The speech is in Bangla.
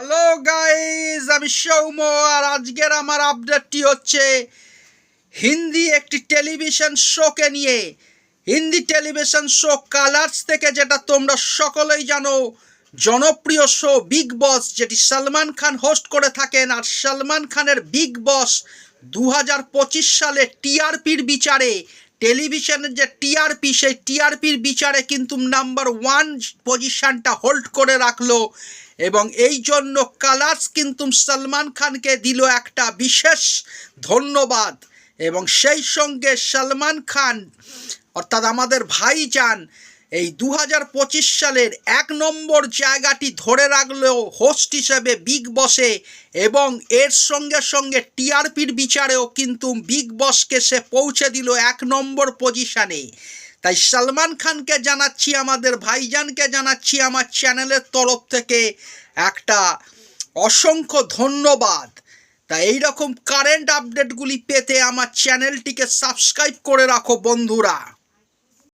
হ্যালো গাইজ, আমি সৌম। আর আজকের আমার আপডেটটি হচ্ছে হিন্দি একটি টেলিভিশন শোকে নিয়ে। হিন্দি টেলিভিশন শো কালার্স থেকে, যেটা তোমরা সকলেই জানো, জনপ্রিয় শো বিগ বস, যেটি সলমান খান হোস্ট করে থাকেন। আর সলমান খানের বিগ বস 2025 সালে টিআরপির বিচারে, টেলিভিশনের যে টিআরপি, সেই টিআরপির বিচারে কিন্তু নাম্বার 1 পজিশনটা হোল্ড করে রাখলো। এবং এই জন্য কালার্স কিন্তু সলমান খানকে দিল একটা বিশেষ ধন্যবাদ। এবং সেই সঙ্গে সলমান খান অর্থাৎ আমাদের ভাইজান এই 2025 সালের 1 নম্বর জায়গাটি ধরে রাখলেও হোস্ট হিসেবে বিগ বসে। এবং এর সঙ্গে সঙ্গে টিআরপির বিচারেও কিন্তু বিগ বসকে সে পৌঁছে দিল 1 নম্বর পজিশনে। তাই সলমান খানকে জানাচ্ছি, আমাদের ভাইজানকে জানাচ্ছি আমার চ্যানেলের তরফ থেকে একটা অসংখ্য ধন্যবাদ। তাই এইরকম কারেন্ট আপডেটগুলি পেতে আমার চ্যানেলটিকে সাবস্ক্রাইব করে রাখো বন্ধুরা।